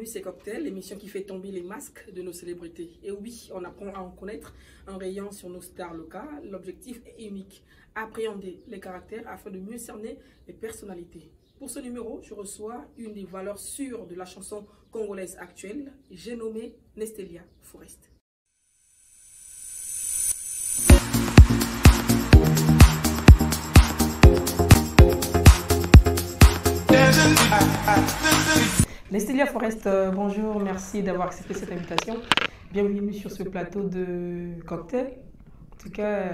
c'est Cocktail, l'émission qui fait tomber les masques de nos célébrités. Et oui, on apprend à en connaître un rayon sur nos stars locales. L'objectif est unique, appréhender les caractères afin de mieux cerner les personnalités. Pour ce numéro, je reçois une des valeurs sûres de la chanson congolaise actuelle. J'ai nommé Nestelia Forest. Nestelia Forest, bonjour, merci d'avoir accepté cette invitation. Bienvenue sur ce plateau de Cocktail. En tout cas,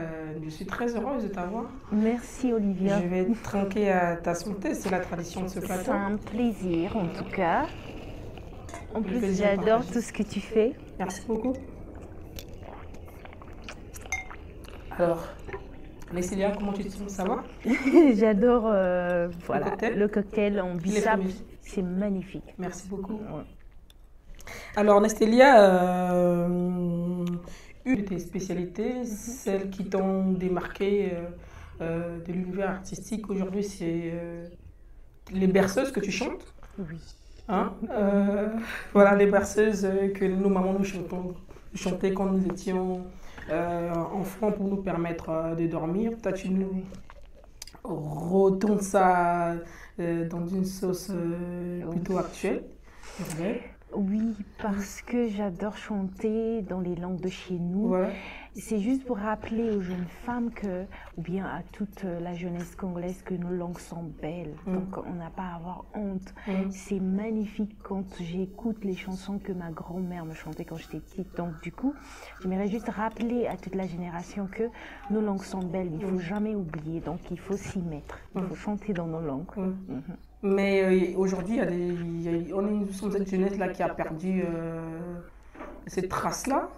je suis très heureuse de t'avoir. Merci Olivia. Je vais trinquer à ta santé, c'est la tradition de ce plateau. C'est un plaisir en tout cas. En plus, j'adore tout ce que tu fais. Merci beaucoup. Alors, Nestelia, comment tu te sens? Ça va? J'adore voilà, le cocktail en bissap. C'est magnifique. Merci beaucoup. Ouais. Alors, Nestelia, une de tes spécialités, celles qui t'ont démarqué de l'univers artistique aujourd'hui, c'est les berceuses que tu chantes. Oui. Hein? Voilà, les berceuses que nos mamans nous chantaient quand nous étions enfants pour nous permettre de dormir. Toi, tu nous retournes ça dans une sauce plutôt actuelle. Oui, parce que j'adore chanter dans les langues de chez nous. Voilà. C'est juste pour rappeler aux jeunes femmes que, ou bien à toute la jeunesse congolaise, que nos langues sont belles. Donc on n'a pas à avoir honte. C'est magnifique quand j'écoute les chansons que ma grand-mère me chantait quand j'étais petite. Donc du coup, j'aimerais juste rappeler à toute la génération que nos langues sont belles. Il ne faut jamais oublier. Donc il faut s'y mettre. Il faut chanter dans nos langues. Mais aujourd'hui, nous sommes cette jeunesse-là qui a perdu cette trace-là.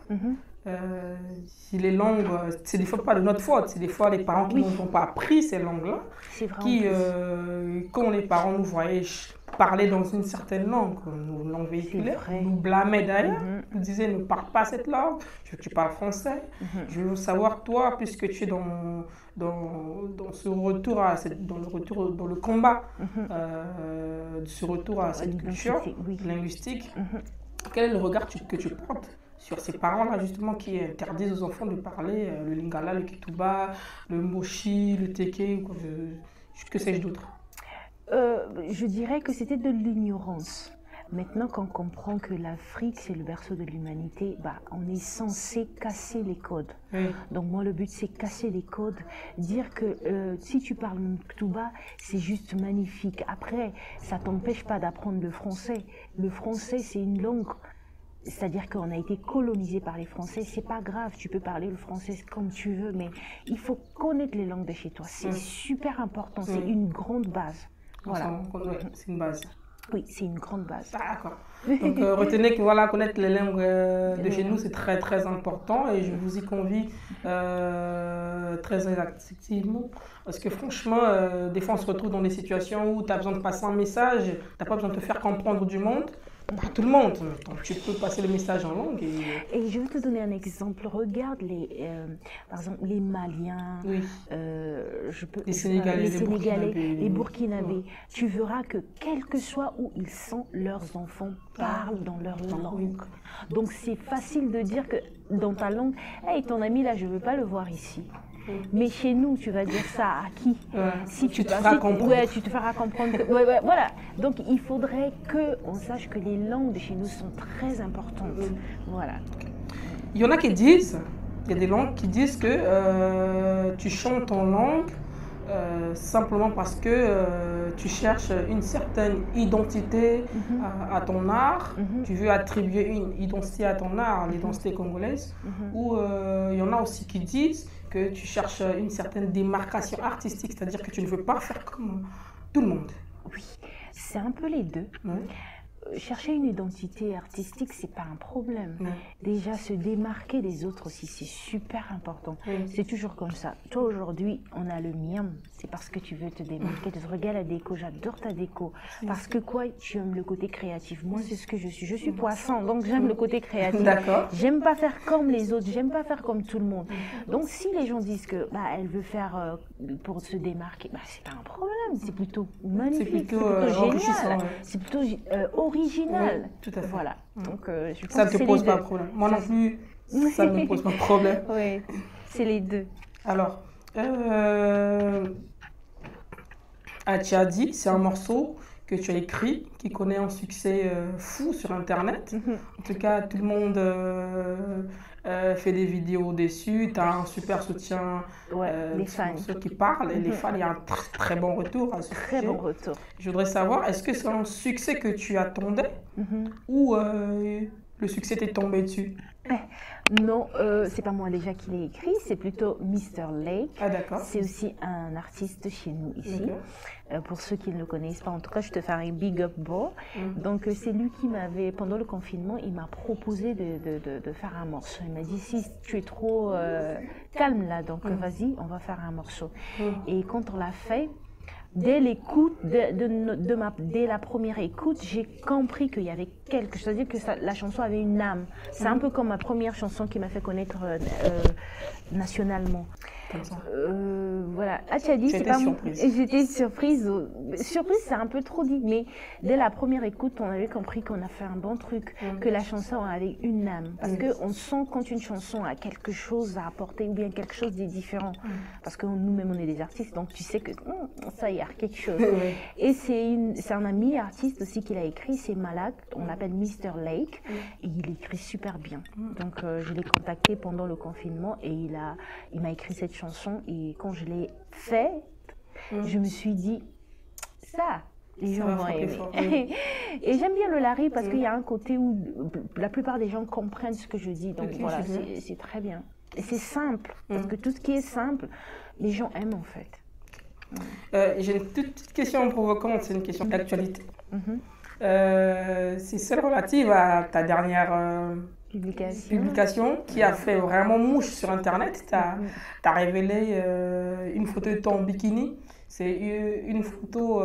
Les langues, c'est des fois pas de notre faute, c'est des fois les parents qui n'ont pas appris ces langues-là. Qui, quand les parents nous voyaient parler dans une certaine langue, nous langue véhiculaire, nous blâmaient d'ailleurs, nous disaient ne parle pas cette langue, je veux que tu parles français, je veux savoir toi, puisque tu es dans ce retour dans le combat, ce retour à cette culture linguistique, quel est le regard que tu portes sur ces parents-là, justement, qui interdisent aux enfants de parler le lingala, le kituba, le mochi, le teke, ou que sais-je d'autre? Je dirais que c'était de l'ignorance. Maintenant qu'on comprend que l'Afrique, c'est le berceau de l'humanité, on est censé casser les codes. Donc moi, le but, c'est casser les codes, dire que si tu parles Ktuba, c'est juste magnifique. Après, ça ne t'empêche pas d'apprendre le français. Le français, c'est une langue. C'est-à-dire qu'on a été colonisé par les Français, c'est pas grave, tu peux parler le français comme tu veux, mais il faut connaître les langues de chez toi, c'est super important, c'est une grande base. Voilà. C'est une base. Oui, c'est une grande base. D'accord. Donc retenez que voilà, connaître les langues de chez nous, c'est très très important et je vous y convie très activement. Parce que franchement, des fois on se retrouve dans des situations où tu as besoin de passer un message, tu n'as pas besoin de te faire comprendre du monde. Pas tout le monde, donc tu peux passer le message en langue. Et je vais te donner un exemple. Regarde par exemple les Maliens, les Sénégalais, les Burkinabés. Tu verras que quel que soit où ils sont, leurs enfants parlent dans leur langue. Donc c'est facile de dire que dans ta langue, hey, ton ami là, je ne veux pas le voir ici. Mais chez nous, tu vas dire ça à qui? Si tu te feras comprendre. Tu te feras comprendre. Voilà. Donc, il faudrait qu'on sache que les langues de chez nous sont très importantes. Voilà. Il y en a qui disent, il y a des langues qui disent que tu chantes en langue simplement parce que tu cherches une certaine identité à ton art, tu veux attribuer une identité à ton art, l'identité congolaise, ou il y en a aussi qui disent que tu cherches une certaine démarcation artistique, c'est-à-dire que tu ne veux pas faire comme tout le monde. Oui, c'est un peu les deux. Chercher une identité artistique, c'est pas un problème. Déjà, se démarquer des autres aussi, c'est super important. C'est toujours comme ça. Toi, aujourd'hui, on a le mien. C'est parce que tu veux te démarquer. Tu regardes la déco, j'adore ta déco. Parce que quoi, tu aimes le côté créatif. Moi, c'est ce que je suis. Je suis poisson, donc j'aime le côté créatif. J'aime pas faire comme les autres, j'aime pas faire comme tout le monde. Donc, si les gens disent que elle veut faire pour se démarquer, c'est pas un problème. C'est plutôt magnifique, c'est plutôt génial. C'est plutôt original. Oui, tout à fait. Voilà. Donc, je pense ça ne que te pose pas de problème. Moi non plus, ça ne me pose pas de problème. Oui, c'est les deux. Alors, Atiadi, c'est un morceau que tu as écrit, qui connaît un succès fou sur Internet. En tout cas, tout le monde fait des vidéos dessus. Tu as un super soutien les fans. ceux qui parlent. Et les fans, il y a un très bon retour à ce Très sujet. bon retour. Je voudrais savoir, est-ce que c'est un succès que tu attendais ou le succès t'est tombé dessus? Non, c'est pas moi déjà qui l'ai écrit, c'est plutôt Mr. Lake. Ah d'accord. C'est aussi un artiste chez nous ici. Okay. Pour ceux qui ne le connaissent pas, en tout cas, je te fais un big up bro. Donc c'est lui qui m'avait, pendant le confinement, il m'a proposé de faire un morceau. Il m'a dit si tu es trop calme là, donc vas-y, on va faire un morceau. Et quand on l'a fait, dès l'écoute, dès la première écoute, j'ai compris qu'il y avait quelque chose, c'est-à-dire que la chanson avait une âme. C'est un peu comme ma première chanson qui m'a fait connaître nationalement. Voilà. Atiadi, c'est pas moi. J'étais surprise. Surprise, c'est un peu trop dit, mais dès la première écoute, on avait compris qu'on a fait un bon truc, que la chanson avait une âme. Parce qu'on sent quand une chanson a quelque chose à apporter ou bien quelque chose de différent. Parce que nous-mêmes, on est des artistes, donc tu sais que ça y a quelque chose. Et c'est un ami artiste aussi qui l'a écrit, c'est Malak, on l'appelle Mr. Lake, et il écrit super bien. Donc je l'ai contacté pendant le confinement et il m'a écrit cette chanson, et quand je l'ai fait, je me suis dit, ça, les gens vont aimer. Et j'aime bien le Larry parce qu'il y a un côté où la plupart des gens comprennent ce que je dis, donc voilà, c'est très bien. Et c'est simple, parce que tout ce qui est simple, les gens aiment en fait. J'ai une toute petite question provocante, c'est une question d'actualité. C'est celle relative à ta dernière publication qui a fait vraiment mouche sur Internet. Tu as révélé une photo de toi en bikini. C'est une photo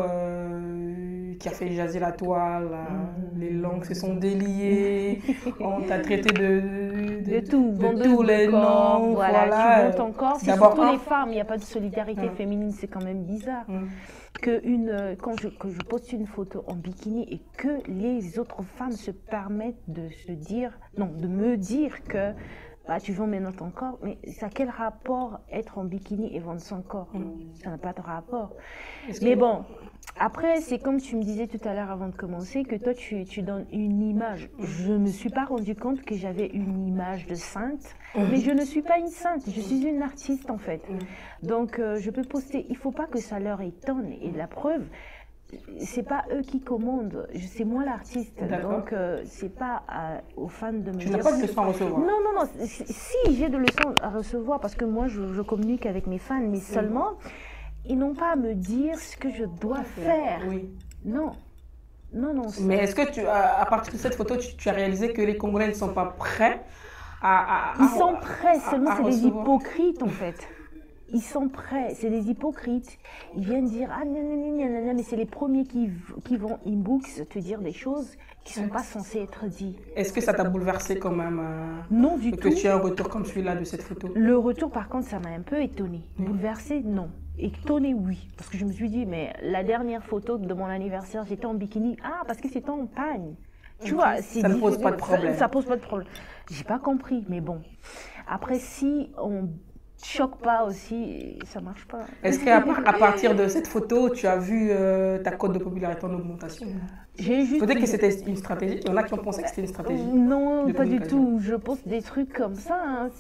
qui a fait jaser la toile. Les langues se sont déliées. On t'a traité de tous les noms. Voilà, tu montes encore. C'est surtout les femmes. Il n'y a pas de solidarité féminine. C'est quand même bizarre. Quand je poste une photo en bikini et que les autres femmes se permettent de me dire que tu vends maintenant ton corps, mais ça a quel rapport être en bikini et vendre son corps? Ça n'a pas de rapport. Mais bon, après, c'est comme tu me disais tout à l'heure avant de commencer, que toi, tu donnes une image. Je ne me suis pas rendu compte que j'avais une image de sainte, mais je ne suis pas une sainte, je suis une artiste en fait. Donc, je peux poster, il ne faut pas que ça leur étonne. Et la preuve, c'est pas eux qui commandent, c'est moi l'artiste. Donc, c'est pas aux fans de me dire... Tu n'as pas de leçons à recevoir? Non. Si, j'ai de leçons à recevoir parce que moi, je communique avec mes fans, mais seulement... Ils n'ont pas à me dire ce que je dois faire. Non. Mais est-ce que à partir de cette photo, tu as réalisé que les Congolais ne sont pas prêts Ils sont prêts, seulement c'est des hypocrites en fait. Ils sont prêts, c'est des hypocrites. Ils viennent dire « Ah, mais c'est les premiers qui vont inbox te dire des choses qui ne sont pas censées être dites. » Est-ce que ça t'a bouleversé quand même Non, du tout. Que tu aies un retour comme celui-là de cette photo? Le retour, par contre, ça m'a un peu étonnée. Bouleversé, non. Étonnée, oui. Parce que je me suis dit, mais la dernière photo de mon anniversaire, j'étais en bikini. Ah, parce que c'était en pagne. Tu vois, ça ne pose pas de problème. Ça pose pas de problème. J'ai pas compris, mais bon. Après, si on choque pas aussi, ça marche pas. Est-ce qu'à partir de cette photo, tu as vu ta cote de popularité en augmentation? Peut-être que c'était une stratégie. Il y en a qui ont pensé que c'était une stratégie. Non, pas du tout. Je poste des trucs comme ça. Hein.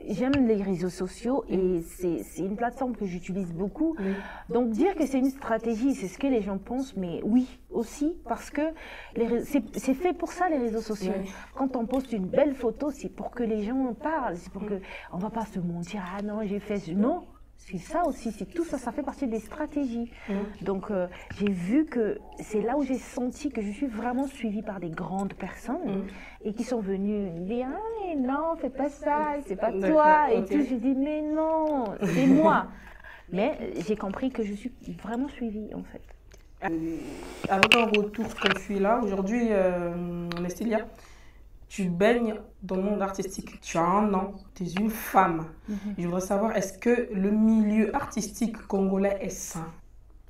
J'aime les réseaux sociaux et c'est une plateforme que j'utilise beaucoup. Donc dire que c'est une stratégie, c'est ce que les gens pensent, mais oui, aussi, parce que c'est fait pour ça les réseaux sociaux. Quand on poste une belle photo, c'est pour que les gens en parlent. C'est pour que on va pas se mentir. Ah non, j'ai fait... Non. C'est ça aussi, c'est tout ça, ça fait partie des stratégies. Donc, j'ai vu que c'est là où j'ai senti que je suis vraiment suivie par des grandes personnes et qui sont venues me dire « Ah, mais non, fais pas ça, c'est pas toi. » Et tout, j'ai dit « Mais non, c'est moi. » Mais j'ai compris que je suis vraiment suivie, en fait. Avec un retour comme celui-là, aujourd'hui, Nestilia, tu baignes dans le monde artistique, tu as un an, tu es une femme. Je voudrais savoir, est-ce que le milieu artistique congolais est sain?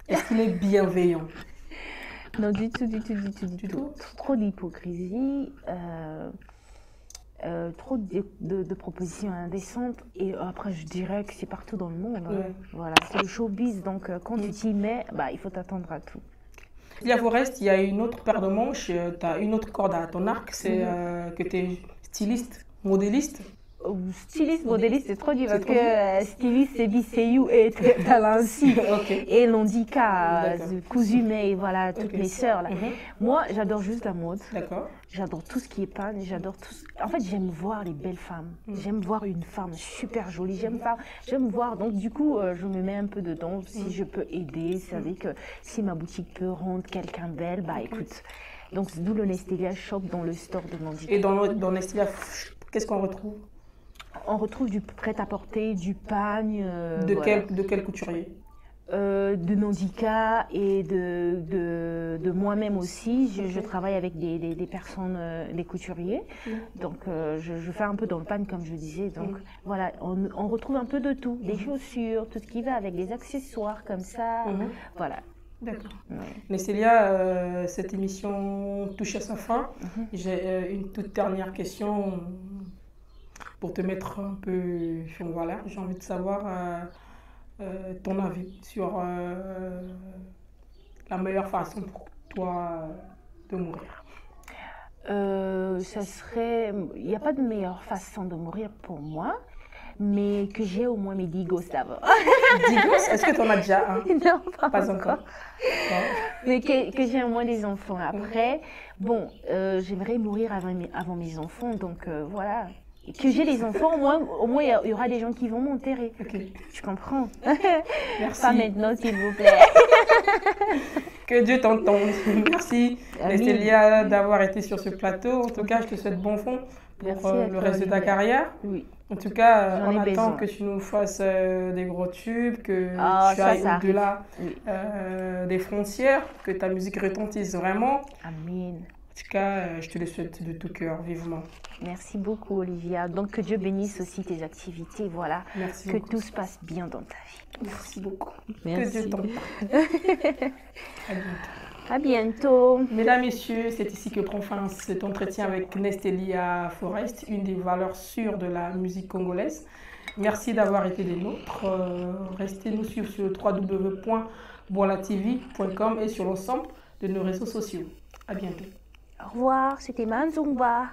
Est-ce qu'il est bienveillant? Non, du tout, du tout, du tout, du tout. Trop d'hypocrisie, trop de propositions indécentes. Et après, je dirais que c'est partout dans le monde. Hein. Voilà, c'est le showbiz. Donc, quand tu t'y mets, bah, il faut t'attendre à tout. Cécilia Forest, il y a une autre paire de manches, tu as une autre corde à ton arc, c'est que tu es styliste, modéliste. Styliste, modéliste, c'est trop dur parce que styliste, c'est BCU et Talenci. Et l'handicap, Cousumet, voilà, toutes mes sœurs là. Moi, j'adore juste la mode. D'accord. J'adore tout ce qui est panne, j'adore tout. En fait, j'aime voir les belles femmes. J'aime voir une femme super jolie. J'aime voir. Donc, du coup, je me mets un peu dedans. Si je peux aider, c'est-à-dire que si ma boutique peut rendre quelqu'un belle, bah écoute. Donc, d'où le Nestelia Shop dans le store de Nandika. Et dans Nestelia, qu'est-ce qu'on retrouve? On retrouve du prêt-à-porter, du pagne. De quel couturier? De Nandika et de moi-même aussi. Je travaille avec des personnes, des couturiers. Donc, je fais un peu dans le pagne, comme je disais. Donc, voilà, on retrouve un peu de tout. Des chaussures, tout ce qui va avec des accessoires comme ça. Voilà. D'accord. Nestelia, cette émission touche à sa fin. J'ai une toute dernière question pour te mettre un peu... Voilà, j'ai envie de savoir ton avis sur la meilleure façon pour toi de mourir. Ça serait... Il n'y a pas de meilleure façon de mourir pour moi, mais que j'ai au moins mes 10 gosses d'abord. 10 gosses? Est-ce que tu en as déjà un? Non, pas encore. Bon. Mais que j'ai au moins des enfants. Après, bon, j'aimerais mourir avant mes enfants, donc voilà. Que j'ai les enfants, au moins il y aura des gens qui vont m'enterrer. Tu comprends? Merci. Pas maintenant, s'il vous plaît. Que Dieu t'entende. Merci, Nestelia, d'avoir été sur ce plateau. En tout cas, je te souhaite bon fond pour le reste de ta carrière. Oui. En tout cas, on attend que tu nous fasses des gros tubes, que tu ailles au-delà des frontières, que ta musique retentisse vraiment. Amen. En tout cas, je te le souhaite de tout cœur, vivement. Merci beaucoup, Olivia. Donc, que Dieu bénisse aussi tes activités, voilà. Merci que beaucoup. Tout se passe bien dans ta vie. Merci beaucoup. Merci. Que Dieu t'entende. À bientôt. À bientôt. Mesdames, Messieurs, c'est ici que prend fin cet entretien avec Nestelia Forest, une des valeurs sûres de la musique congolaise. Merci d'avoir été des nôtres. Restez nous suivre sur www.boilatv.com et sur l'ensemble de nos réseaux sociaux. À bientôt. Au revoir, c'était Manzumba.